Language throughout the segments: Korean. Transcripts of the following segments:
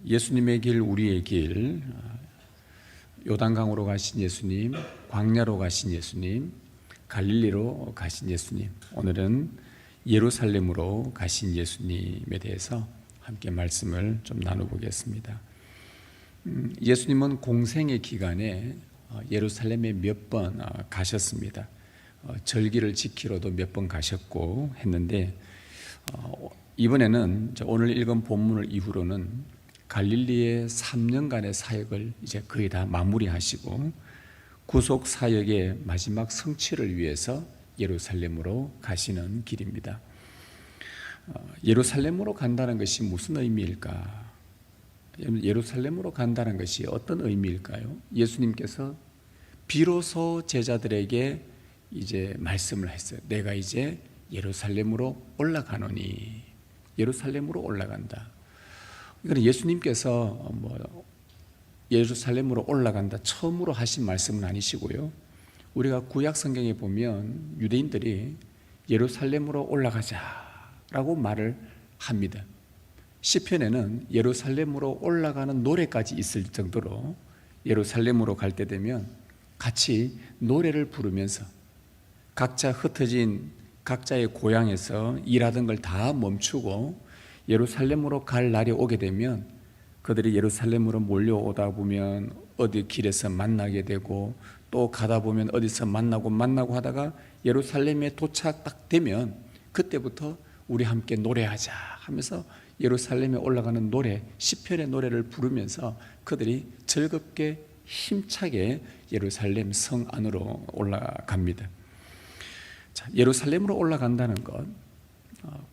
예수님의 길, 우리의 길, 요단강으로 가신 예수님, 광야로 가신 예수님, 갈릴리로 가신 예수님, 오늘은 예루살렘으로 가신 예수님에 대해서 함께 말씀을 좀 나눠보겠습니다. 예수님은 공생의 기간에 예루살렘에 몇 번 가셨습니다. 절기를 지키러도 몇 번 가셨고 했는데, 이번에는 오늘 읽은 본문을 이후로는 갈릴리의 3년간의 사역을 이제 거의 다 마무리하시고 구속 사역의 마지막 성취를 위해서 예루살렘으로 가시는 길입니다. 예루살렘으로 간다는 것이 무슨 의미일까? 예루살렘으로 간다는 것이 어떤 의미일까요? 예수님께서 비로소 제자들에게 이제 말씀을 했어요. 내가 이제 예루살렘으로 올라가노니. 예루살렘으로 올라간다. 이건 예수님께서 예루살렘으로 올라간다 처음으로 하신 말씀은 아니시고요. 우리가 구약 성경에 보면 유대인들이 예루살렘으로 올라가자라고 말을 합니다. 시편에는 예루살렘으로 올라가는 노래까지 있을 정도로 예루살렘으로 갈 때 되면 같이 노래를 부르면서 각자 흩어진 각자의 고향에서 일하던 걸 다 멈추고 예루살렘으로 갈 날이 오게 되면 그들이 예루살렘으로 몰려오다 보면 어디 길에서 만나게 되고 또 가다 보면 어디서 만나고 하다가 예루살렘에 도착 딱 되면 그때부터 우리 함께 노래하자 하면서 예루살렘에 올라가는 노래, 시편의 노래를 부르면서 그들이 즐겁게 힘차게 예루살렘 성 안으로 올라갑니다. 자, 예루살렘으로 올라간다는 것,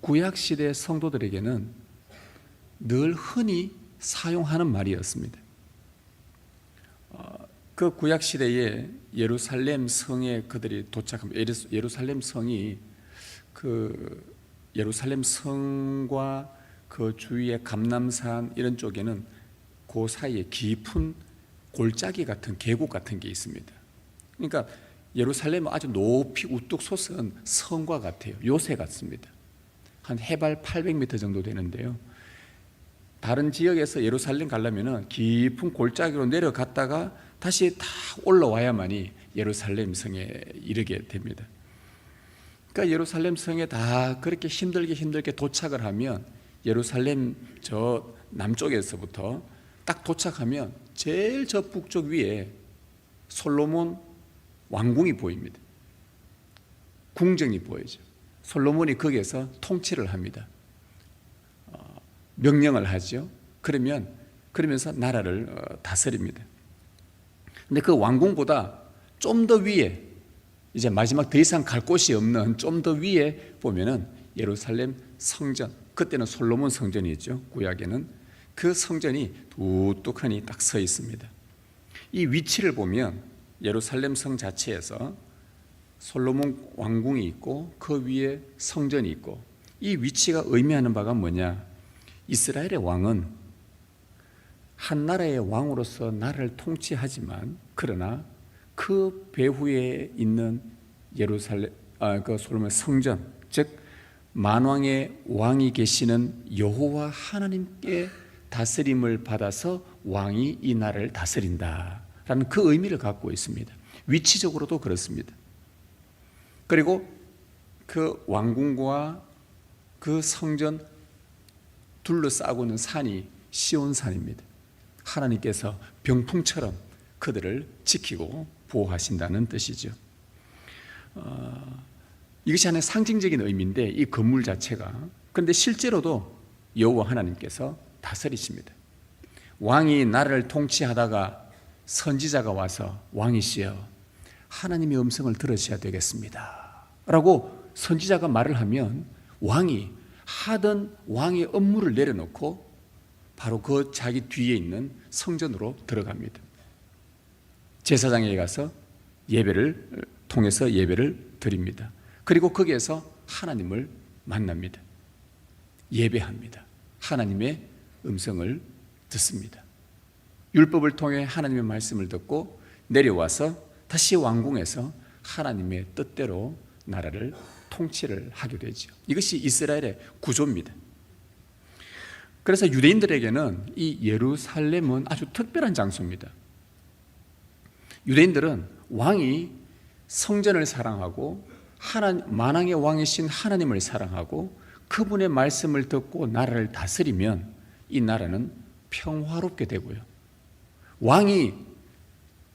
구약시대 성도들에게는 늘 흔히 사용하는 말이었습니다. 그 구약시대에 예루살렘 성에 그들이 도착합니다. 예루살렘 성이 예루살렘 성과 그 주위의 감람산 이런 쪽에는 그 사이에 깊은 골짜기 같은 계곡 같은 게 있습니다. 그러니까 예루살렘은 아주 높이 우뚝 솟은 성과 같아요. 요새 같습니다. 한 해발 800m 정도 되는데요. 다른 지역에서 예루살렘 가려면 깊은 골짜기로 내려갔다가 다시 다 올라와야만이 예루살렘 성에 이르게 됩니다. 그러니까 예루살렘 성에 다 그렇게 힘들게 도착을 하면 예루살렘 저 남쪽에서부터 딱 도착하면 제일 저 북쪽 위에 솔로몬 왕궁이 보입니다. 궁정이 보이죠. 솔로몬이 거기에서 통치를 합니다. 명령을 하죠. 그러면서 나라를 다스립니다. 근데 그 왕궁보다 좀 더 위에, 이제 마지막 더 이상 갈 곳이 없는 좀 더 위에 보면은 예루살렘 성전, 그때는 솔로몬 성전이었죠. 구약에는 그 성전이 두둑하니 딱 서 있습니다. 이 위치를 보면 예루살렘 성 자체에서 솔로몬 왕궁이 있고 그 위에 성전이 있고, 이 위치가 의미하는 바가 뭐냐? 이스라엘의 왕은 한 나라의 왕으로서 나라를 통치하지만 그러나 그 배후에 있는 그 솔로몬 성전, 즉 만왕의 왕이 계시는 여호와 하나님께 다스림을 받아서 왕이 이 나라를 다스린다라는 그 의미를 갖고 있습니다. 위치적으로도 그렇습니다. 그리고 그 왕궁과 그 성전 둘러싸고 있는 산이 시온산입니다. 하나님께서 병풍처럼 그들을 지키고 보호하신다는 뜻이죠. 이것이 하나의 상징적인 의미인데, 이 건물 자체가, 그런데 실제로도 여호와 하나님께서 다스리십니다. 왕이 나라를 통치하다가 선지자가 와서 왕이시여 하나님의 음성을 들으셔야 되겠습니다 라고 선지자가 말을 하면 왕이 하던 왕의 업무를 내려놓고 바로 그 자기 뒤에 있는 성전으로 들어갑니다. 제사장에게 가서 예배를 통해서 예배를 드립니다. 그리고 거기에서 하나님을 만납니다. 예배합니다. 하나님의 음성을 듣습니다. 율법을 통해 하나님의 말씀을 듣고 내려와서 다시 왕궁에서 하나님의 뜻대로 나라를 통치를 하게 되죠. 이것이 이스라엘의 구조입니다. 그래서 유대인들에게는 이 예루살렘은 아주 특별한 장소입니다. 유대인들은 왕이 성전을 사랑하고 만왕의 왕이신 하나님을 사랑하고 그분의 말씀을 듣고 나라를 다스리면 이 나라는 평화롭게 되고요. 왕이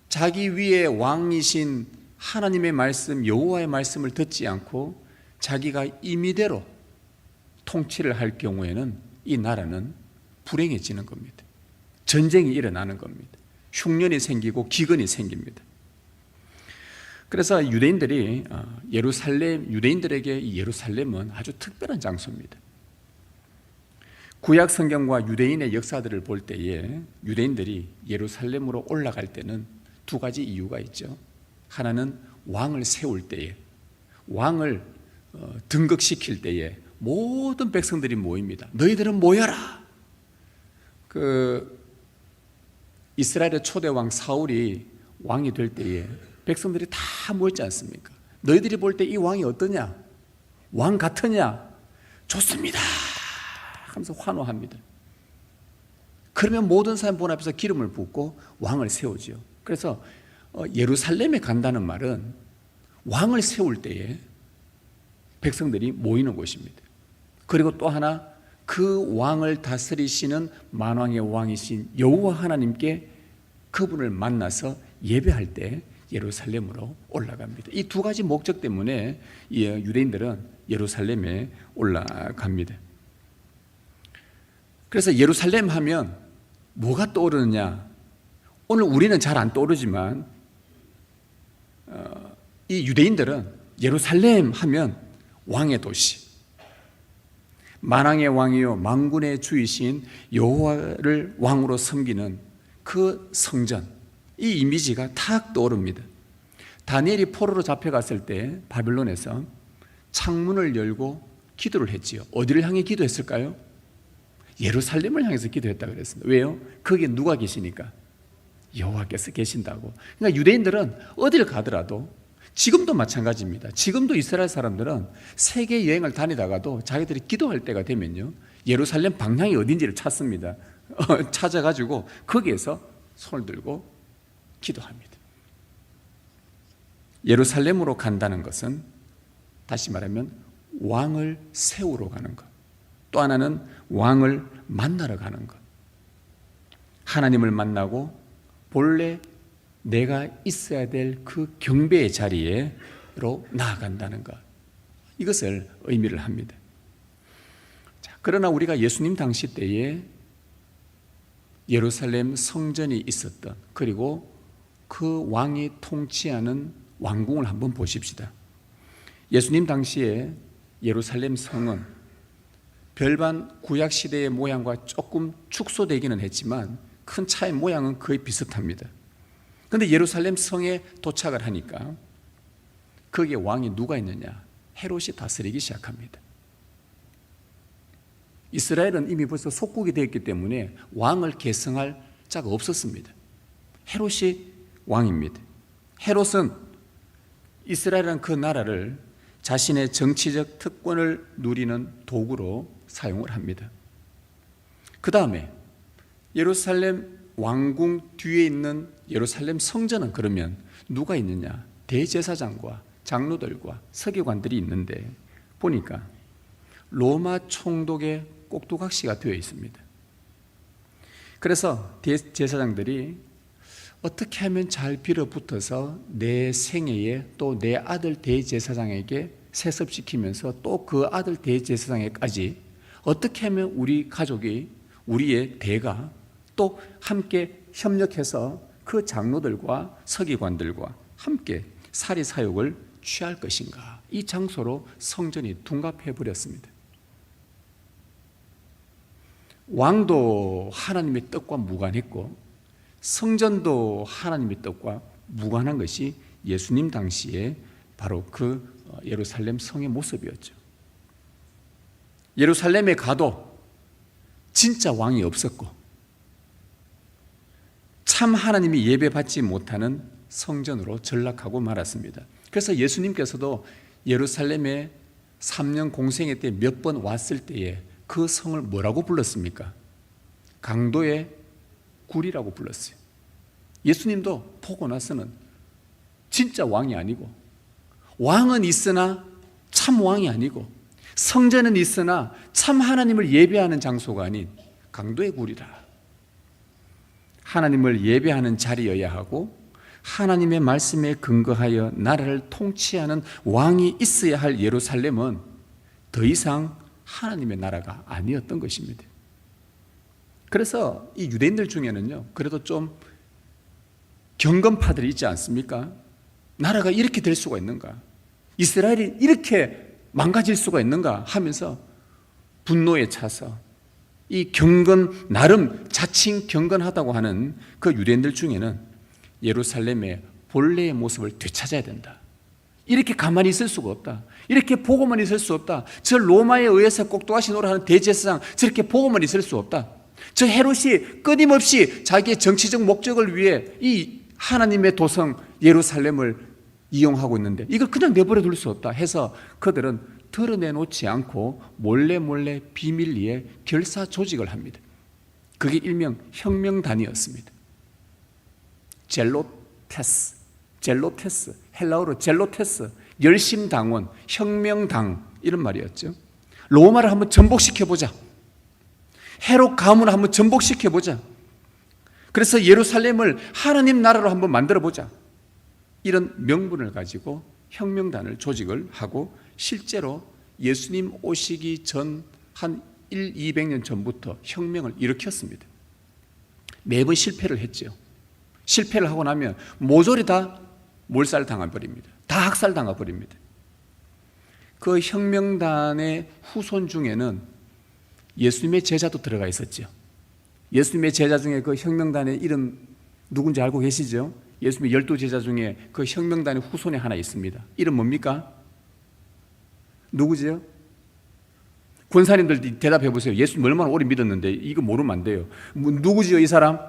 자기 위에 왕이신 하나님의 말씀, 여호와의 말씀을 듣지 않고 자기가 임의대로 통치를 할 경우에는 이 나라는 불행해지는 겁니다. 전쟁이 일어나는 겁니다. 흉년이 생기고 기근이 생깁니다. 그래서 유대인들에게 이 예루살렘은 아주 특별한 장소입니다. 구약 성경과 유대인의 역사들을 볼 때에 유대인들이 예루살렘으로 올라갈 때는 두 가지 이유가 있죠. 하나는 왕을 세울 때에, 왕을 등극시킬 때에 모든 백성들이 모입니다. 너희들은 모여라. 이스라엘의 초대 왕 사울이 왕이 될 때에 백성들이 다 모였지 않습니까? 너희들이 볼 때 이 왕이 어떠냐? 왕 같으냐? 좋습니다 하면서 환호합니다. 그러면 모든 사람 본 앞에서 기름을 붓고 왕을 세우지요. 그래서 예루살렘에 간다는 말은 왕을 세울 때에 백성들이 모이는 곳입니다. 그리고 또 하나, 그 왕을 다스리시는 만왕의 왕이신 여호와 하나님께 그분을 만나서 예배할 때 예루살렘으로 올라갑니다. 이 두 가지 목적 때문에 유대인들은 예루살렘에 올라갑니다. 그래서 예루살렘 하면 뭐가 떠오르느냐? 오늘 우리는 잘 안 떠오르지만 이 유대인들은 예루살렘 하면 왕의 도시, 만왕의 왕이요 만군의 주이신 여호와를 왕으로 섬기는 그 성전, 이 이미지가 탁 떠오릅니다. 다니엘이 포로로 잡혀갔을 때 바빌론에서 창문을 열고 기도를 했지요. 어디를 향해 기도했을까요? 예루살렘을 향해서 기도했다고 그랬습니다. 왜요? 거기에 누가 계시니까? 여호와께서 계신다고. 그러니까 유대인들은 어디를 가더라도, 지금도 마찬가지입니다. 지금도 이스라엘 사람들은 세계 여행을 다니다가도 자기들이 기도할 때가 되면요, 예루살렘 방향이 어딘지를 찾습니다. 찾아가지고 거기에서 손을 들고 기도합니다. 예루살렘으로 간다는 것은 다시 말하면 왕을 세우러 가는 것, 또 하나는 왕을 만나러 가는 것, 하나님을 만나고 본래 내가 있어야 될 그 경배의 자리로 나아간다는 것, 이것을 의미를 합니다. 자, 그러나 우리가 예수님 당시 때에 예루살렘 성전이 있었던, 그리고 그 왕이 통치하는 왕궁을 한번 보십시다. 예수님 당시에 예루살렘 성은 별반 구약시대의 모양과 조금 축소되기는 했지만 큰 차의 모양은 거의 비슷합니다. 그런데 예루살렘 성에 도착을 하니까 거기에 왕이 누가 있느냐? 헤롯이 다스리기 시작합니다. 이스라엘은 이미 벌써 속국이 되었기 때문에 왕을 계승할 자가 없었습니다. 헤롯이 왕입니다. 헤롯은 이스라엘은 그 나라를 자신의 정치적 특권을 누리는 도구로 사용을 합니다. 그 다음에 예루살렘 왕궁 뒤에 있는 예루살렘 성전은 그러면 누가 있느냐? 대제사장과 장로들과 서기관들이 있는데 보니까 로마 총독의 꼭두각시가 되어 있습니다. 그래서 대제사장들이 어떻게 하면 잘 빌어붙어서 내 생애에 또 내 아들 대제사장에게 세습시키면서 또 그 아들 대제사장에까지 어떻게 하면 우리 가족이, 우리의 대가 또 함께 협력해서 그 장로들과 서기관들과 함께 사리사욕을 취할 것인가, 이 장소로 성전이 둔갑해 버렸습니다. 왕도 하나님의 뜻과 무관했고 성전도 하나님의 뜻과 무관한 것이 예수님 당시에 바로 그 예루살렘 성의 모습이었죠. 예루살렘에 가도 진짜 왕이 없었고 참 하나님이 예배받지 못하는 성전으로 전락하고 말았습니다. 그래서 예수님께서도 예루살렘에 3년 공생애 때 몇 번 왔을 때에 그 성을 뭐라고 불렀습니까? 강도의 굴이라고 불렀어요. 예수님도 보고 나서는 진짜 왕이 아니고, 왕은 있으나 참 왕이 아니고, 성전은 있으나 참 하나님을 예배하는 장소가 아닌 강도의 굴이라. 하나님을 예배하는 자리여야 하고 하나님의 말씀에 근거하여 나라를 통치하는 왕이 있어야 할 예루살렘은 더 이상 하나님의 나라가 아니었던 것입니다. 그래서 이 유대인들 중에는요, 그래도 좀 경건파들이 있지 않습니까? 나라가 이렇게 될 수가 있는가? 이스라엘이 이렇게 망가질 수가 있는가? 하면서 분노에 차서 이 경건, 나름 자칭 경건하다고 하는 그 유대인들 중에는 예루살렘의 본래의 모습을 되찾아야 된다. 이렇게 가만히 있을 수가 없다. 이렇게 보고만 있을 수 없다. 저 로마에 의해서 꼭두가시노라 하는 대제사장 저렇게 보고만 있을 수 없다. 저 헤롯이 끊임없이 자기의 정치적 목적을 위해 이 하나님의 도성 예루살렘을 이용하고 있는데 이걸 그냥 내버려 둘 수 없다 해서 그들은 드러내놓지 않고 몰래 비밀리에 결사 조직을 합니다. 그게 일명 혁명단이었습니다. 젤로테스, 헬라어로 젤로테스, 열심당원, 혁명당 이런 말이었죠. 로마를 한번 전복시켜보자. 헤롯 가문을 한번 전복시켜보자. 그래서 예루살렘을 하나님 나라로 한번 만들어보자. 이런 명분을 가지고 혁명단을 조직을 하고 실제로 예수님 오시기 전 한 200년 전부터 혁명을 일으켰습니다. 매번 실패를 했죠. 실패를 하고 나면 모조리 다 몰살당해버립니다. 다 학살당해버립니다. 그 혁명단의 후손 중에는 예수님의 제자도 들어가 있었죠. 예수님의 제자 중에 그 혁명단의 이름 누군지 알고 계시죠? 예수님의 12제자 중에 그 혁명단의 후손이 하나 있습니다. 이름 뭡니까? 누구죠? 권사님들 대답해 보세요. 예수님 얼마나 오래 믿었는데 이거 모르면 안 돼요. 누구지요 이 사람?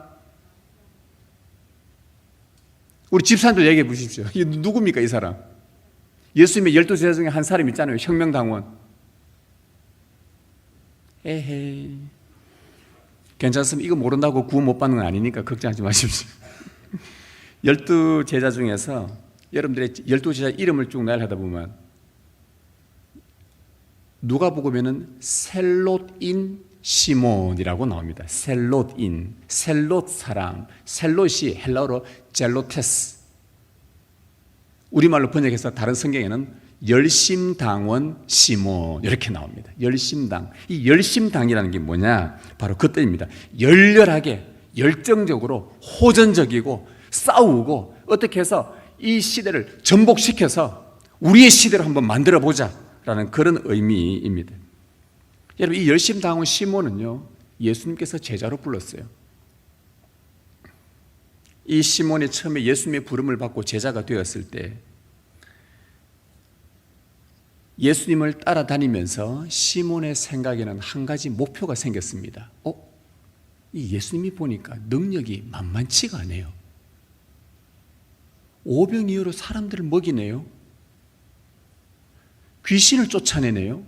우리 집사님들 얘기해 보십시오. 이 누굽니까 이 사람? 예수님의 12제자 중에 한 사람 있잖아요. 혁명당원. 에헤이, 괜찮습니다. 이거 모른다고 구원 못 받는 건 아니니까 걱정하지 마십시오. 12제자 중에서 여러분들의 12제자 이름을 쭉 나열하다 보면 누가복음에는 셀롯인 시몬이라고 나옵니다. 셀롯인, 셀롯 사람, 셀롯이 헬라어로 젤로테스. 우리말로 번역해서 다른 성경에는 열심당원 시몬 이렇게 나옵니다. 열심당. 이 열심당이라는 게 뭐냐? 바로 그 뜻입니다. 열렬하게, 열정적으로, 호전적이고 싸우고 어떻게 해서 이 시대를 전복시켜서 우리의 시대로 한번 만들어보자 라는 그런 의미입니다. 여러분, 이 열심당원 시몬은요, 예수님께서 제자로 불렀어요. 이 시몬이 처음에 예수님의 부름을 받고 제자가 되었을 때 예수님을 따라다니면서 시몬의 생각에는 한 가지 목표가 생겼습니다. 이 예수님이 보니까 능력이 만만치가 않아요. 오병이어로 사람들을 먹이네요. 귀신을 쫓아내네요.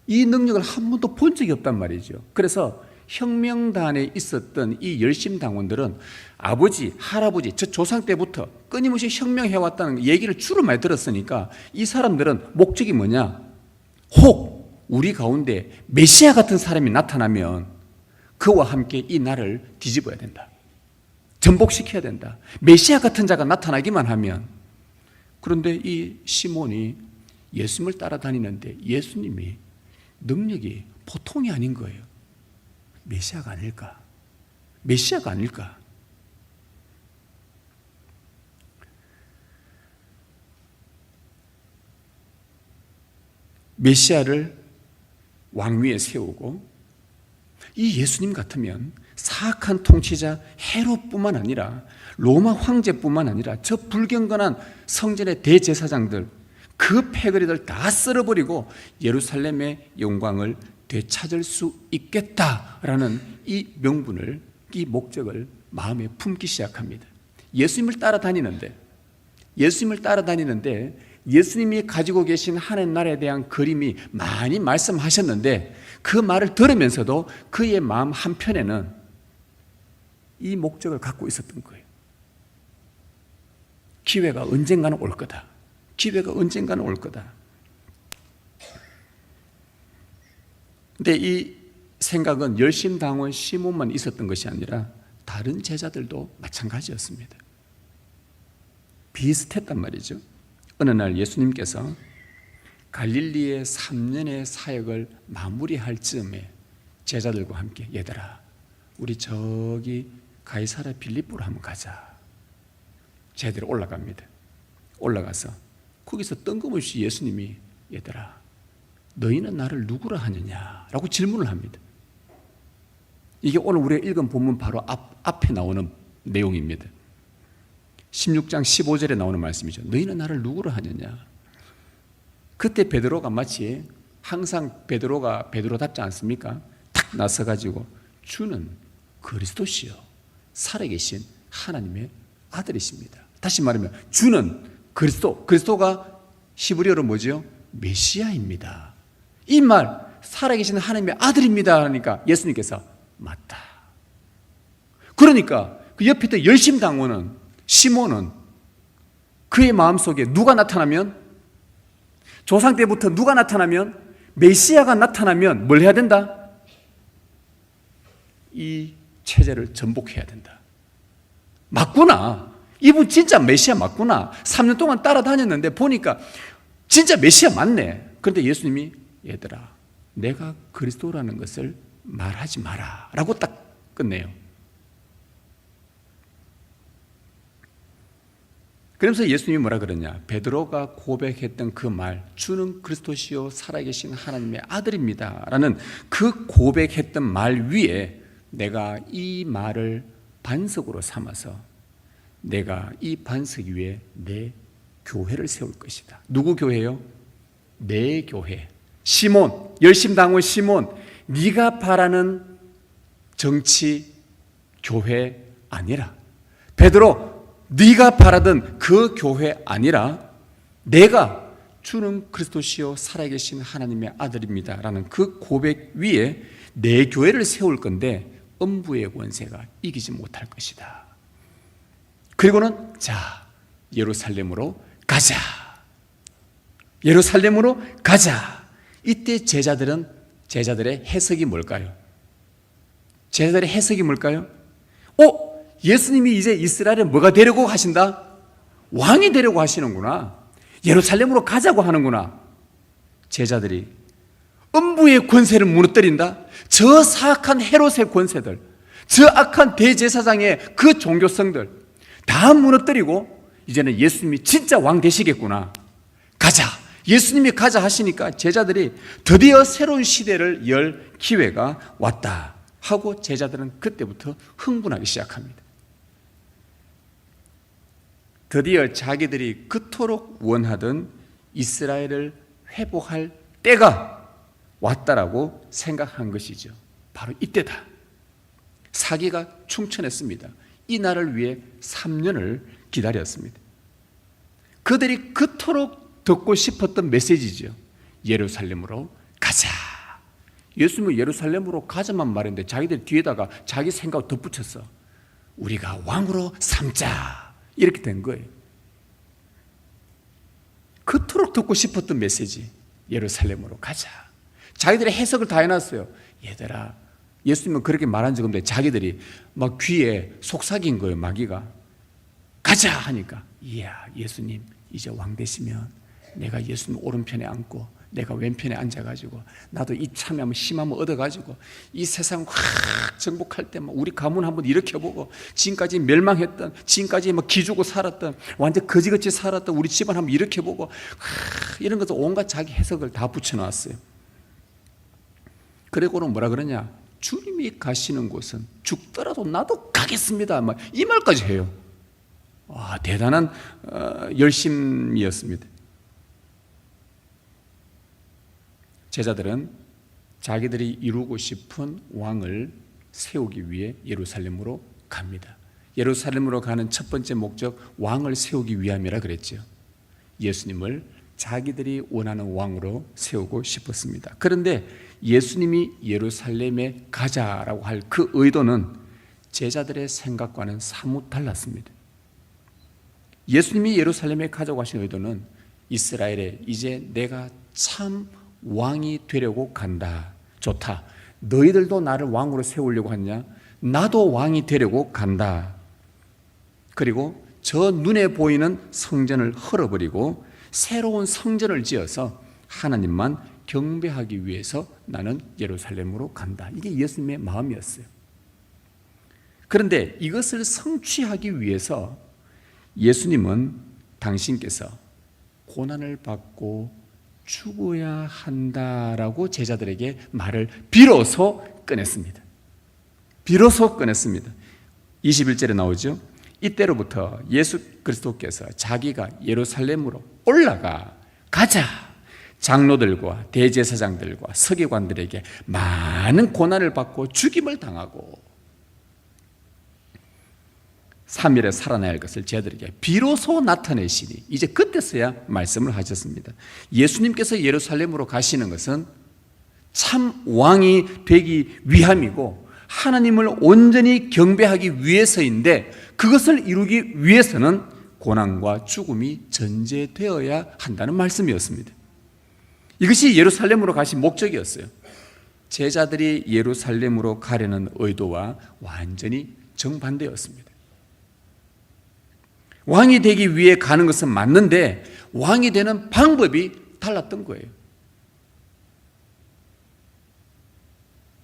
이 능력을 한 번도 본 적이 없단 말이죠. 그래서 혁명단에 있었던 이 열심당원들은 아버지, 할아버지, 저 조상 때부터 끊임없이 혁명해왔다는 얘기를 주로 많이 들었으니까 이 사람들은 목적이 뭐냐? 혹 우리 가운데 메시아 같은 사람이 나타나면 그와 함께 이 나라를 뒤집어야 된다. 전복시켜야 된다. 메시아 같은 자가 나타나기만 하면. 그런데 이 시몬이 예수님을 따라다니는데 예수님이 능력이 보통이 아닌 거예요. 메시아가 아닐까? 메시아가 아닐까? 메시아를 왕위에 세우고 이 예수님 같으면 사악한 통치자 헤롯뿐만 아니라 로마 황제뿐만 아니라 저 불경건한 성전의 대제사장들 그 패거리들 다 쓸어버리고 예루살렘의 영광을 되찾을 수 있겠다라는 이 명분을, 이 목적을 마음에 품기 시작합니다. 예수님을 따라다니는데 예수님이 가지고 계신 하나님 나라에 대한 그림이 많이 말씀하셨는데 그 말을 들으면서도 그의 마음 한편에는 이 목적을 갖고 있었던 거예요. 기회가 언젠가는 올 거다. 기회가 언젠가는 올 거다. 근데 이 생각은 열심당원 시몬만 있었던 것이 아니라 다른 제자들도 마찬가지였습니다. 비슷했단 말이죠. 어느 날 예수님께서 갈릴리의 3년의 사역을 마무리할 즈음에 제자들과 함께 얘들아, 우리 저기 가이사랴 빌립보로 한번 가자. 제자들이 올라갑니다. 올라가서 거기서 뜬금없이 예수님이 얘들아, 너희는 나를 누구라 하느냐? 라고 질문을 합니다. 이게 오늘 우리가 읽은 본문 바로 앞에 나오는 내용입니다. 16장 15절에 나오는 말씀이죠. 너희는 나를 누구라 하느냐? 그때 베드로가 마치 항상 베드로가 베드로답지 않습니까? 탁 나서가지고 주는 그리스도시요 살아계신 하나님의 아들이십니다. 다시 말하면 주는 그리스도가 히브리어로 뭐죠? 메시아입니다. 이 말 살아계신 하나님의 아들입니다 하니까 예수님께서 맞다. 그러니까 그 옆에 있던 열심당원은 시몬은 그의 마음속에 누가 나타나면, 조상 때부터 누가 나타나면, 메시아가 나타나면 뭘 해야 된다? 이 체제를 전복해야 된다. 맞구나. 이분 진짜 메시아 맞구나. 3년 동안 따라다녔는데 보니까 진짜 메시아 맞네. 그런데 예수님이 얘들아, 내가 그리스도라는 것을 말하지 마라 라고 딱 끝내요. 그러면서 예수님이 뭐라 그러냐? 베드로가 고백했던 그 말, 주는 그리스도시요 살아계신 하나님의 아들입니다 라는 그 고백했던 말 위에 내가 이 말을 반석으로 삼아서 내가 이 반석 위에 내 교회를 세울 것이다. 누구 교회요? 내 교회. 시몬, 열심당원 시몬, 네가 바라는 정치 교회 아니라, 베드로 네가 바라던 그 교회 아니라 내가 주는 그리스도시요 살아계신 하나님의 아들입니다 라는 그 고백 위에 내 교회를 세울 건데 음부의 권세가 이기지 못할 것이다. 그리고는 자, 예루살렘으로 가자. 예루살렘으로 가자. 이때 제자들의 해석이 뭘까요? 제자들의 해석이 뭘까요? 예수님이 이제 이스라엘에 뭐가 되려고 하신다? 왕이 되려고 하시는구나. 예루살렘으로 가자고 하는구나. 제자들이 음부의 권세를 무너뜨린다? 저 사악한 헤롯의 권세들, 저 악한 대제사장의 그 종교성들 다 무너뜨리고 이제는 예수님이 진짜 왕 되시겠구나. 가자. 예수님이 가자 하시니까 제자들이 드디어 새로운 시대를 열 기회가 왔다 하고 제자들은 그때부터 흥분하기 시작합니다. 드디어 자기들이 그토록 원하던 이스라엘을 회복할 때가 왔다라고 생각한 것이죠. 바로 이때다. 사기가 충천했습니다. 이 날을 위해 3년을 기다렸습니다. 그들이 그토록 듣고 싶었던 메시지죠. 예루살렘으로 가자. 예수님은 예루살렘으로 가자만 말했는데 자기들 뒤에다가 자기 생각을 덧붙였어. 우리가 왕으로 삼자. 이렇게 된 거예요. 그토록 듣고 싶었던 메시지, 예루살렘으로 가자. 자기들의 해석을 다 해놨어요. 얘들아, 예수님은 그렇게 말한 적 없는데 자기들이 막 귀에 속삭인 거예요. 마귀가 가자 하니까, 이야, 예수님 이제 왕 되시면 내가 예수님 오른편에 앉고 내가 왼편에 앉아가지고 나도 이참에 한번 힘 한번 얻어가지고 이 세상 확 정복할 때 우리 가문 한번 일으켜보고 지금까지 멸망했던, 지금까지 막 기주고 살았던, 완전 거지같이 살았던 우리 집안 한번 일으켜보고 이런 것도 온갖 자기 해석을 다 붙여놨어요. 그리고는 뭐라 그러냐? 주님이 가시는 곳은 죽더라도 나도 가겠습니다. 이 말까지 해요. 와, 대단한 열심이었습니다. 제자들은 자기들이 이루고 싶은 왕을 세우기 위해 예루살렘으로 갑니다. 예루살렘으로 가는 첫 번째 목적, 왕을 세우기 위함이라 그랬죠. 예수님을 자기들이 원하는 왕으로 세우고 싶었습니다. 그런데 예수님이 예루살렘에 가자라고 할 그 의도는 제자들의 생각과는 사뭇 달랐습니다. 예수님이 예루살렘에 가자고 하신 의도는 이스라엘에 이제 내가 참 왕이 되려고 간다. 좋다. 너희들도 나를 왕으로 세우려고 하냐? 나도 왕이 되려고 간다. 그리고 저 눈에 보이는 성전을 헐어버리고 새로운 성전을 지어서 하나님만 경배하기 위해서 나는 예루살렘으로 간다. 이게 예수님의 마음이었어요. 그런데 이것을 성취하기 위해서 예수님은 당신께서 고난을 받고 죽어야 한다라고 제자들에게 말을 비로소 꺼냈습니다. 비로소 꺼냈습니다. 21절에 나오죠. 이때로부터 예수 그리스도께서 자기가 예루살렘으로 가자. 장로들과 대제사장들과 서기관들에게 많은 고난을 받고 죽임을 당하고 3일에 살아나야 할 것을 제자들에게 비로소 나타내시니 이제 그때서야 말씀을 하셨습니다. 예수님께서 예루살렘으로 가시는 것은 참 왕이 되기 위함이고 하나님을 온전히 경배하기 위해서인데 그것을 이루기 위해서는 고난과 죽음이 전제되어야 한다는 말씀이었습니다. 이것이 예루살렘으로 가신 목적이었어요. 제자들이 예루살렘으로 가려는 의도와 완전히 정반대였습니다. 왕이 되기 위해 가는 것은 맞는데 왕이 되는 방법이 달랐던 거예요.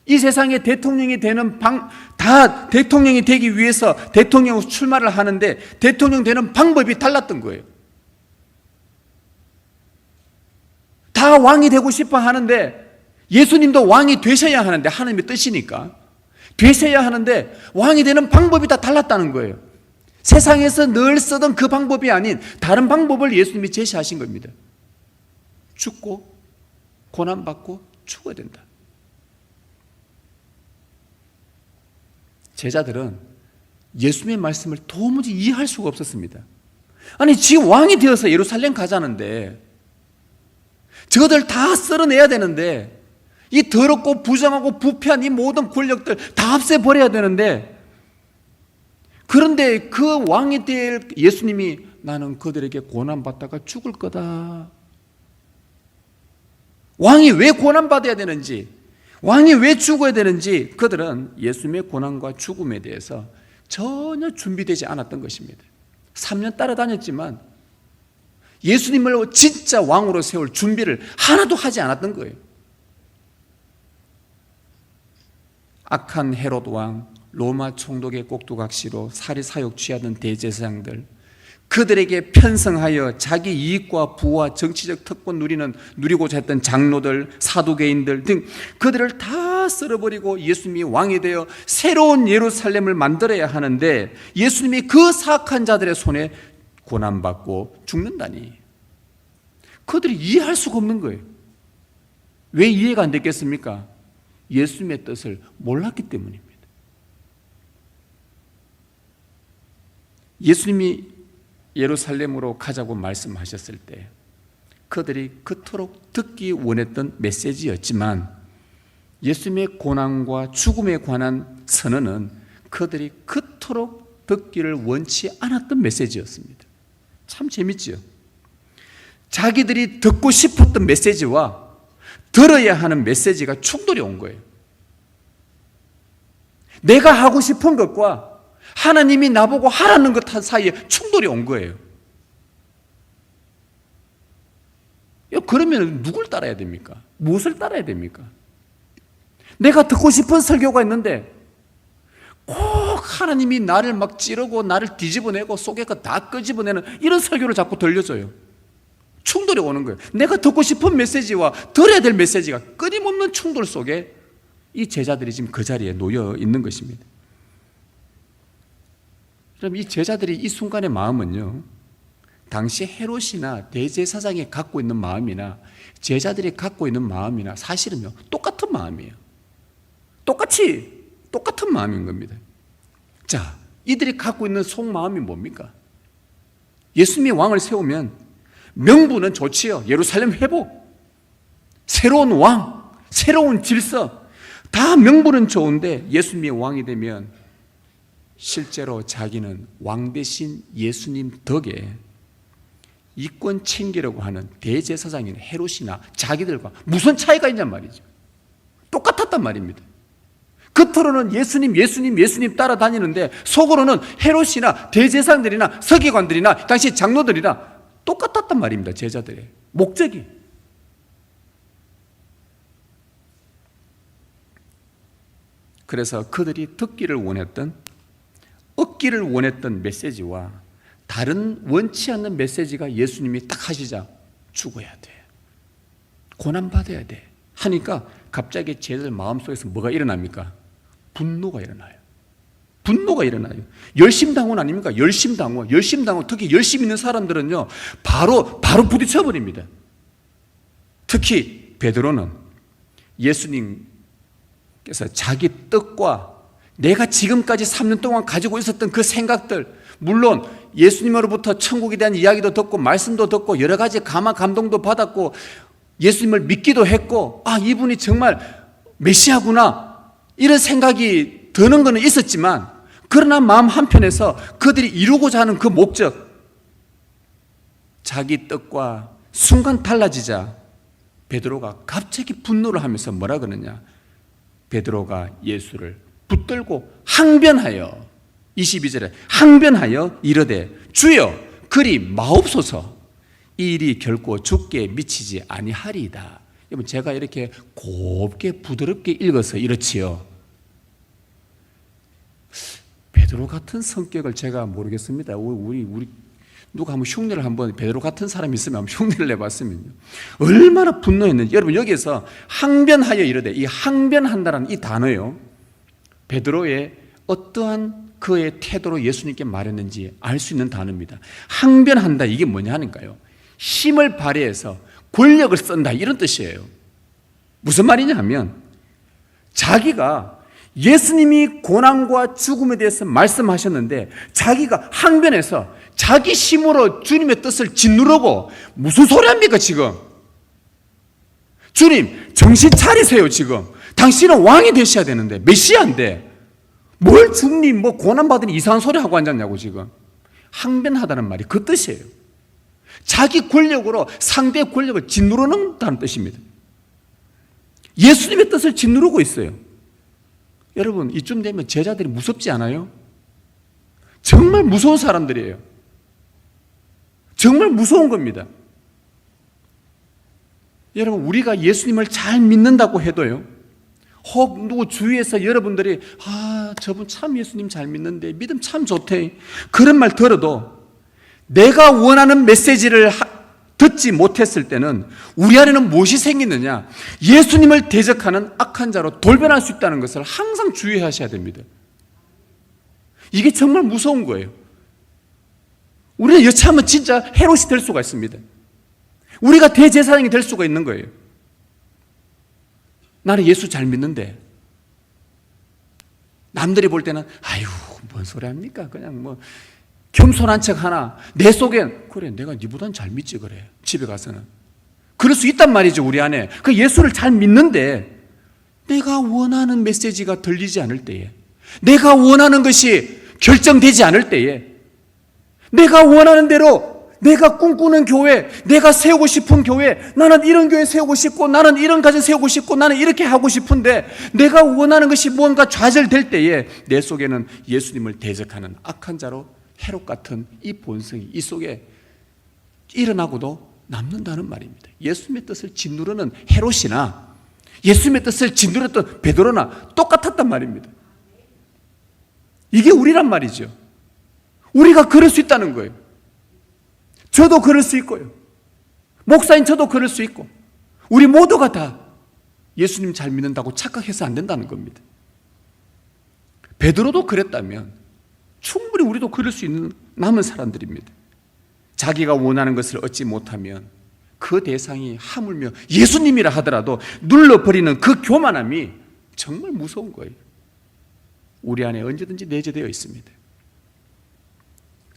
이 세상에 대통령이 되는 다 대통령이 되기 위해서 대통령 출마를 하는데 대통령 되는 방법이 달랐던 거예요. 다 왕이 되고 싶어 하는데 예수님도 왕이 되셔야 하는데 하나님의 뜻이니까 되셔야 하는데 왕이 되는 방법이 다 달랐다는 거예요. 세상에서 늘 쓰던 그 방법이 아닌 다른 방법을 예수님이 제시하신 겁니다. 죽고 고난받고 죽어야 된다. 제자들은 예수님의 말씀을 도무지 이해할 수가 없었습니다. 아니 지금 왕이 되어서 예루살렘 가자는데 저들 다 쓸어내야 되는데 이 더럽고 부정하고 부패한 이 모든 권력들 다 없애버려야 되는데 그런데 그 왕이 될 예수님이 나는 그들에게 고난받다가 죽을 거다. 왕이 왜 고난받아야 되는지 왕이 왜 죽어야 되는지 그들은 예수님의 고난과 죽음에 대해서 전혀 준비되지 않았던 것입니다. 3년 따라다녔지만 예수님을 진짜 왕으로 세울 준비를 하나도 하지 않았던 거예요. 악한 헤롯 왕, 로마 총독의 꼭두각시로 사리사욕 취하던 대제사장들, 그들에게 편성하여 자기 이익과 부와 정치적 특권 누리고자 했던 장로들, 사두개인들 등 그들을 다 쓸어버리고 예수님이 왕이 되어 새로운 예루살렘을 만들어야 하는데 예수님이 그 사악한 자들의 손에 고난받고 죽는다니 그들이 이해할 수가 없는 거예요. 왜 이해가 안 됐겠습니까? 예수님의 뜻을 몰랐기 때문입니다. 예수님이 예루살렘으로 가자고 말씀하셨을 때 그들이 그토록 듣기 원했던 메시지였지만 예수님의 고난과 죽음에 관한 선언은 그들이 그토록 듣기를 원치 않았던 메시지였습니다. 참 재밌죠? 자기들이 듣고 싶었던 메시지와 들어야 하는 메시지가 충돌이 온 거예요. 내가 하고 싶은 것과 하나님이 나보고 하라는 것 사이에 충돌이 온 거예요. 그러면 누굴 따라야 됩니까? 무엇을 따라야 됩니까? 내가 듣고 싶은 설교가 있는데 꼭 하나님이 나를 막 찌르고 나를 뒤집어내고 속에 거 다 끄집어내는 이런 설교를 자꾸 들려줘요. 충돌이 오는 거예요. 내가 듣고 싶은 메시지와 들어야 될 메시지가 끊임없는 충돌 속에 이 제자들이 지금 그 자리에 놓여 있는 것입니다. 그럼 이 제자들이 이 순간의 마음은요, 당시 헤롯이나 대제사장이 갖고 있는 마음이나 제자들이 갖고 있는 마음이나 사실은요 똑같은 마음이에요. 똑같은 마음인 겁니다. 자, 이들이 갖고 있는 속마음이 뭡니까? 예수님이 왕을 세우면 명분은 좋지요. 예루살렘 회복, 새로운 왕, 새로운 질서, 다 명분은 좋은데 예수님이 왕이 되면 실제로 자기는 왕 대신 예수님 덕에 이권 챙기려고 하는 대제사장인 헤롯이나 자기들과 무슨 차이가 있냔 말이죠. 똑같았단 말입니다. 겉으로는 예수님 따라다니는데 속으로는 헤롯이나 대제사장들이나 서기관들이나 당시 장로들이나 똑같았단 말입니다. 제자들의 목적이. 그래서 그들이 듣기를 원했던, 얻기를 원했던 메시지와 다른 원치 않는 메시지가 예수님이 딱 하시자 죽어야 돼, 고난받아야 돼 하니까 갑자기 제자들 마음속에서 뭐가 일어납니까? 분노가 일어나요. 분노가 일어나요. 열심당원 아닙니까? 열심당원. 특히 열심 있는 사람들은요 바로 부딪혀버립니다. 특히 베드로는 예수님께서 자기 뜻과 내가 지금까지 3년 동안 가지고 있었던 그 생각들, 물론 예수님으로부터 천국에 대한 이야기도 듣고 말씀도 듣고 여러 가지 감동도 받았고 예수님을 믿기도 했고, 아, 이분이 정말 메시아구나 이런 생각이 드는 것은 있었지만, 그러나 마음 한편에서 그들이 이루고자 하는 그 목적, 자기 뜻과 순간 달라지자 베드로가 갑자기 분노를 하면서 뭐라 그러냐? 베드로가 예수를 붙들고 항변하여, 22절에 항변하여 이르되 주여 그리 마옵소서, 이 일이 결코 죽게 미치지 아니하리이다. 여러분, 제가 이렇게 곱게 부드럽게 읽어서 이렇지요. 베드로 같은 성격을 제가 모르겠습니다. 우리 누가 한번 흉내를 한번, 베드로 같은 사람이 있으면 한번 흉내를 내봤으면요, 얼마나 분노했는지. 여러분, 여기에서 항변하여 이르되, 이 항변한다라는 이 단어요, 베드로의 어떠한 그의 태도로 예수님께 말했는지 알 수 있는 단어입니다. 항변한다, 이게 뭐냐 하니까요, 힘을 발휘해서 권력을 쓴다, 이런 뜻이에요. 무슨 말이냐 하면, 자기가 예수님이 고난과 죽음에 대해서 말씀하셨는데 자기가 항변해서 자기 힘으로 주님의 뜻을 짓누르고, 무슨 소리 합니까 지금? 주님 정신 차리세요. 지금 당신은 왕이 되셔야 되는데, 메시아인데 뭘 주님 뭐 고난받은 이상한 소리 하고 앉았냐고. 지금 항변하다는 말이 그 뜻이에요. 자기 권력으로 상대의 권력을 짓누르는다는 뜻입니다. 예수님의 뜻을 짓누르고 있어요. 여러분, 이쯤 되면 제자들이 무섭지 않아요? 정말 무서운 사람들이에요. 정말 무서운 겁니다. 여러분, 우리가 예수님을 잘 믿는다고 해도요, 혹 누구 주위에서 여러분들이 저분 참 예수님 잘 믿는데 믿음 참 좋대, 그런 말 들어도 내가 원하는 메시지를 듣지 못했을 때는 우리 안에는 무엇이 생기느냐? 예수님을 대적하는 악한 자로 돌변할 수 있다는 것을 항상 주의하셔야 됩니다. 이게 정말 무서운 거예요. 우리는 여차하면 진짜 헤롯이 될 수가 있습니다. 우리가 대제사장이 될 수가 있는 거예요. 나는 예수 잘 믿는데 남들이 볼 때는 아유 뭔 소리 합니까? 그냥 뭐 겸손한 척 하나, 내 속엔 그래 내가 니보단 잘 믿지 그래. 집에 가서는 그럴 수 있단 말이죠. 우리 안에 그 예수를 잘 믿는데 내가 원하는 메시지가 들리지 않을 때에, 내가 원하는 것이 결정되지 않을 때에, 내가 원하는 대로 내가 꿈꾸는 교회, 내가 세우고 싶은 교회, 나는 이런 교회 세우고 싶고 나는 이런 가정 세우고 싶고 나는 이렇게 하고 싶은데 내가 원하는 것이 뭔가 좌절될 때에 내 속에는 예수님을 대적하는 악한 자로 헤롯 같은 이 본성이 이 속에 일어나고도 남는다는 말입니다. 예수님의 뜻을 짓누르는 헤롯이나 예수님의 뜻을 짓누르던 베드로나 똑같았단 말입니다. 이게 우리란 말이죠. 우리가 그럴 수 있다는 거예요. 저도 그럴 수 있고요, 목사인 저도 그럴 수 있고, 우리 모두가 다 예수님 잘 믿는다고 착각해서 안 된다는 겁니다. 베드로도 그랬다면 충분히 우리도 그럴 수 있는 남은 사람들입니다. 자기가 원하는 것을 얻지 못하면 그 대상이 하물며 예수님이라 하더라도 눌러버리는 그 교만함이 정말 무서운 거예요. 우리 안에 언제든지 내재되어 있습니다.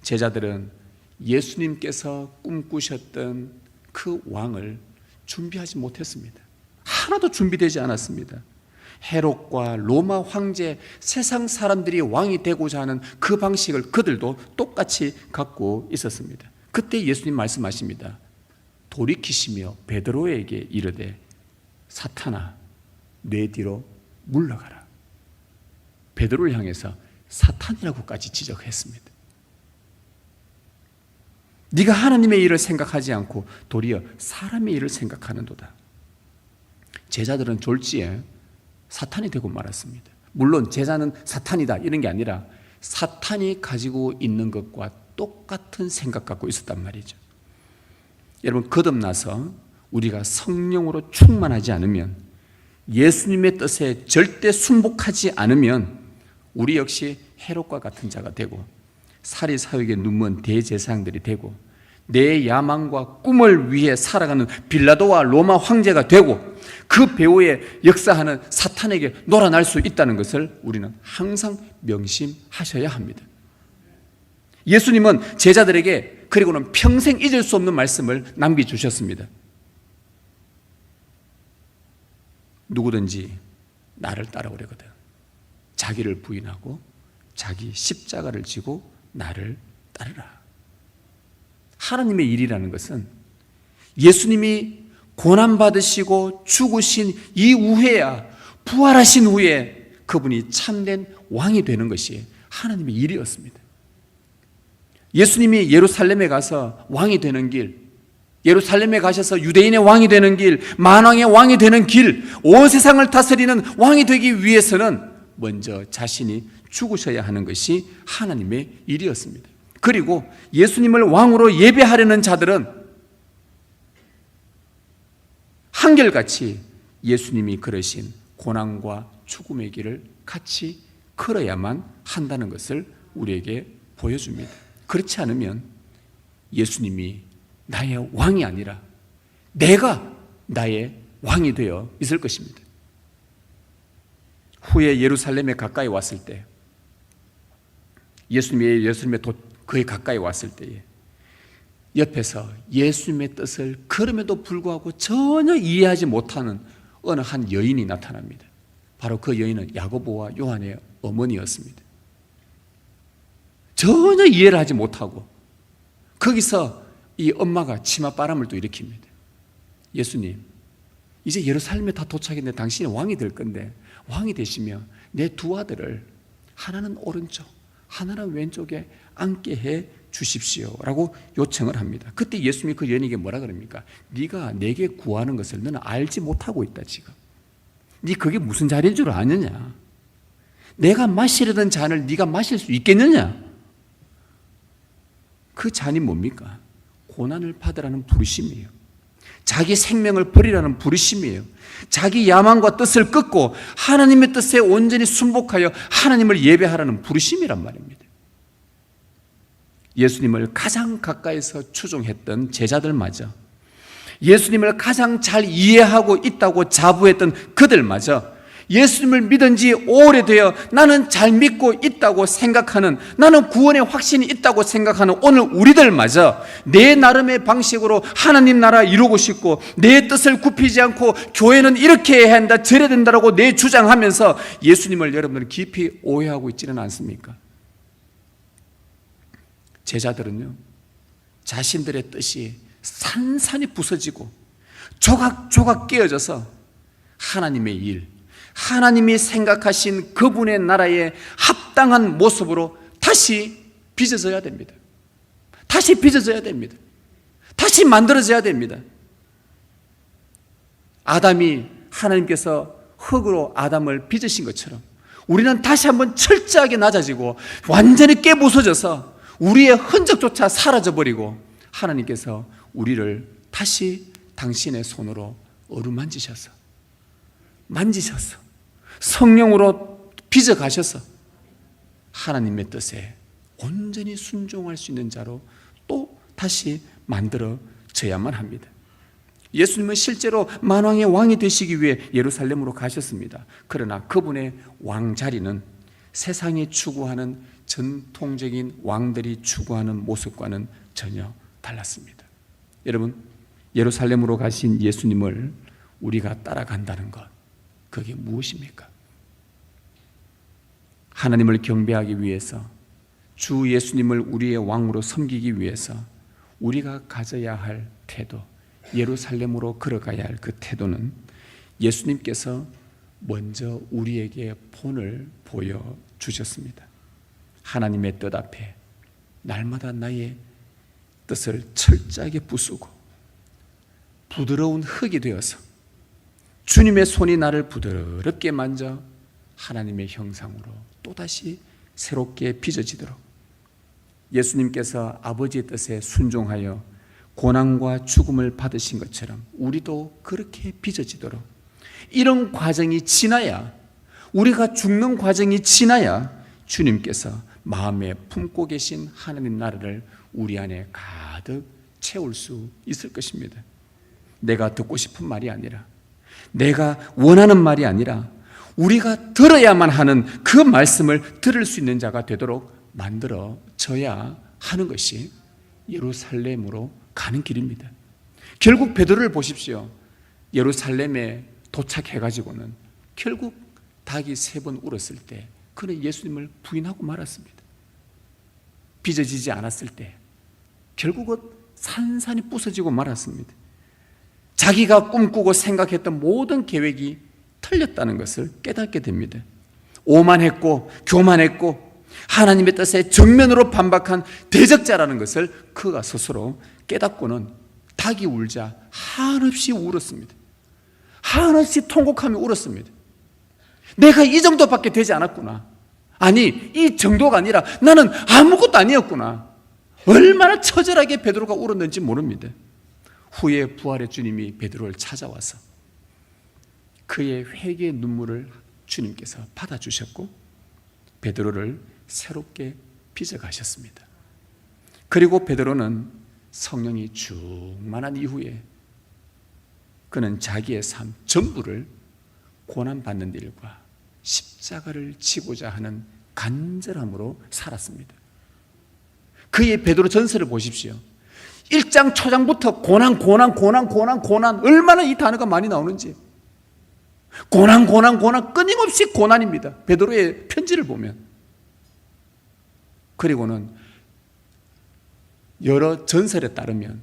제자들은 예수님께서 꿈꾸셨던 그 왕을 준비하지 못했습니다. 하나도 준비되지 않았습니다. 헤롯과 로마 황제, 세상 사람들이 왕이 되고자 하는 그 방식을 그들도 똑같이 갖고 있었습니다. 그때 예수님 말씀하십니다. 돌이키시며 베드로에게 이르되 사탄아 내 뒤로 물러가라. 베드로를 향해서 사탄이라고까지 지적했습니다. 네가 하나님의 일을 생각하지 않고 도리어 사람의 일을 생각하는도다. 제자들은 졸지에 사탄이 되고 말았습니다. 물론 제자는 사탄이다 이런 게 아니라 사탄이 가지고 있는 것과 똑같은 생각 갖고 있었단 말이죠. 여러분, 거듭나서 우리가 성령으로 충만하지 않으면, 예수님의 뜻에 절대 순복하지 않으면 우리 역시 헤롯과 같은 자가 되고 사리사욕에 눈먼 대제사장들이 되고 내 야망과 꿈을 위해 살아가는 빌라도와 로마 황제가 되고 그 배후에 역사하는 사탄에게 놀아날 수 있다는 것을 우리는 항상 명심하셔야 합니다. 예수님은 제자들에게 그리고는 평생 잊을 수 없는 말씀을 남겨주셨습니다. 누구든지 나를 따라오려거든 자기를 부인하고 자기 십자가를 지고 나를 따르라. 하나님의 일이라는 것은 예수님이 고난받으시고 죽으신 이후에야, 부활하신 후에 그분이 참된 왕이 되는 것이 하나님의 일이었습니다. 예수님이 예루살렘에 가서 왕이 되는 길, 예루살렘에 가셔서 유대인의 왕이 되는 길, 만왕의 왕이 되는 길, 온 세상을 다스리는 왕이 되기 위해서는 먼저 자신이 죽으셔야 하는 것이 하나님의 일이었습니다. 그리고 예수님을 왕으로 예배하려는 자들은 한결같이 예수님이 걸으신 고난과 죽음의 길을 같이 걸어야만 한다는 것을 우리에게 보여줍니다. 그렇지 않으면 예수님이 나의 왕이 아니라 내가 나의 왕이 되어 있을 것입니다. 후에 예루살렘에 가까이 왔을 때, 예수님의 거의 가까이 왔을 때에 옆에서 예수님의 뜻을 걸음에도 불구하고 전혀 이해하지 못하는 어느 한 여인이 나타납니다. 바로 그 여인은 야고보와 요한의 어머니였습니다. 전혀 이해를 하지 못하고 거기서 이 엄마가 치맛바람을 또 일으킵니다. 예수님, 이제 예루살렘에 다 도착했는데 당신이 왕이 될 건데 왕이 되시면 내 두 아들을 하나는 오른쪽 하나는 왼쪽에 앉게 해 주십시오 라고 요청을 합니다. 그때 예수님이 그 여인에게 뭐라 그럽니까? 네가 내게 구하는 것을 너는 알지 못하고 있다. 지금 네 그게 무슨 자리인 줄 아느냐? 내가 마시려던 잔을 네가 마실 수 있겠느냐? 그 잔이 뭡니까? 고난을 받으라는 부르심이에요. 자기 생명을 버리라는 부르심이에요. 자기 야망과 뜻을 끊고 하나님의 뜻에 온전히 순복하여 하나님을 예배하라는 부르심이란 말입니다. 예수님을 가장 가까이서 추종했던 제자들마저, 예수님을 가장 잘 이해하고 있다고 자부했던 그들마저, 예수님을 믿은 지 오래되어 나는 잘 믿고 있다고 생각하는, 나는 구원의 확신이 있다고 생각하는 오늘 우리들마저 내 나름의 방식으로 하나님 나라 이루고 싶고 내 뜻을 굽히지 않고 교회는 이렇게 해야 한다 저래야 된다라고 내 주장하면서 예수님을 여러분들은 깊이 오해하고 있지는 않습니까? 제자들은요, 자신들의 뜻이 산산이 부서지고 조각조각 깨어져서 하나님의 일, 하나님이 생각하신 그분의 나라에 합당한 모습으로 다시 빚어져야 됩니다. 다시 빚어져야 됩니다. 다시 만들어져야 됩니다. 아담이 하나님께서 흙으로 아담을 빚으신 것처럼 우리는 다시 한번 철저하게 낮아지고 완전히 깨부서져서 우리의 흔적조차 사라져버리고 하나님께서 우리를 다시 당신의 손으로 어루만지셔서 성령으로 빚어가셔서 하나님의 뜻에 온전히 순종할 수 있는 자로 또 다시 만들어져야만 합니다. 예수님은 실제로 만왕의 왕이 되시기 위해 예루살렘으로 가셨습니다. 그러나 그분의 왕자리는 세상이 추구하는 전통적인 왕들이 추구하는 모습과는 전혀 달랐습니다. 여러분, 예루살렘으로 가신 예수님을 우리가 따라간다는 것, 그게 무엇입니까? 하나님을 경배하기 위해서, 주 예수님을 우리의 왕으로 섬기기 위해서 우리가 가져야 할 태도, 예루살렘으로 걸어가야 할 그 태도는 예수님께서 먼저 우리에게 본을 보여주셨습니다. 하나님의 뜻 앞에 날마다 나의 뜻을 철저하게 부수고 부드러운 흙이 되어서 주님의 손이 나를 부드럽게 만져 하나님의 형상으로 또다시 새롭게 빚어지도록, 예수님께서 아버지의 뜻에 순종하여 고난과 죽음을 받으신 것처럼 우리도 그렇게 빚어지도록, 이런 과정이 지나야, 우리가 죽는 과정이 지나야 주님께서 마음에 품고 계신 하나님 나라를 우리 안에 가득 채울 수 있을 것입니다. 내가 듣고 싶은 말이 아니라, 내가 원하는 말이 아니라 우리가 들어야만 하는 그 말씀을 들을 수 있는 자가 되도록 만들어져야 하는 것이 예루살렘으로 가는 길입니다. 결국 베드로를 보십시오. 예루살렘에 도착해가지고는 결국 닭이 3번 울었을 때 그는 예수님을 부인하고 말았습니다. 빚어지지 않았을 때 결국은 산산이 부서지고 말았습니다. 자기가 꿈꾸고 생각했던 모든 계획이 틀렸다는 것을 깨닫게 됩니다. 오만했고 교만했고 하나님의 뜻에 정면으로 반박한 대적자라는 것을 그가 스스로 깨닫고는 닭이 울자 한없이 울었습니다. 한없이 통곡하며 울었습니다. 내가 이 정도밖에 되지 않았구나. 아니, 이 정도가 아니라 나는 아무것도 아니었구나. 얼마나 처절하게 베드로가 울었는지 모릅니다. 후에 부활의 주님이 베드로를 찾아와서 그의 회개의 눈물을 주님께서 받아주셨고 베드로를 새롭게 빚어가셨습니다. 그리고 베드로는 성령이 충만한 이후에 그는 자기의 삶 전부를 고난받는 일과 십자가를 지고자 하는 간절함으로 살았습니다. 그의 베드로 전서를 보십시오. 1장 초장부터 고난 얼마나 이 단어가 많이 나오는지, 고난 끊임없이 고난입니다. 베드로의 편지를 보면. 그리고는 여러 전설에 따르면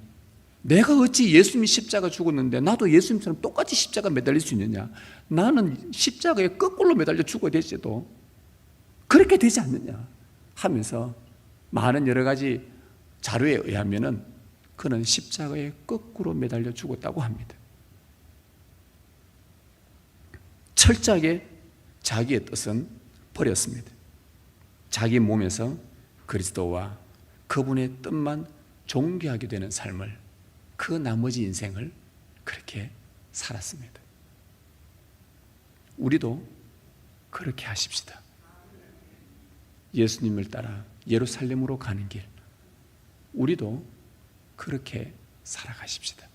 내가 어찌 예수님이 십자가 죽었는데 나도 예수님처럼 똑같이 십자가 매달릴 수 있느냐, 나는 십자가에 거꾸로 매달려 죽어야 될지도 그렇게 되지 않느냐 하면서 많은 여러 가지 자료에 의하면은 그는 십자가에 거꾸로 매달려 죽었다고 합니다. 철저하게 자기의 뜻은 버렸습니다. 자기 몸에서 그리스도와 그분의 뜻만 존귀하게 되는 삶을, 그 나머지 인생을 그렇게 살았습니다. 우리도 그렇게 하십시다. 예수님을 따라 예루살렘으로 가는 길, 우리도 그렇게 살아가십시다.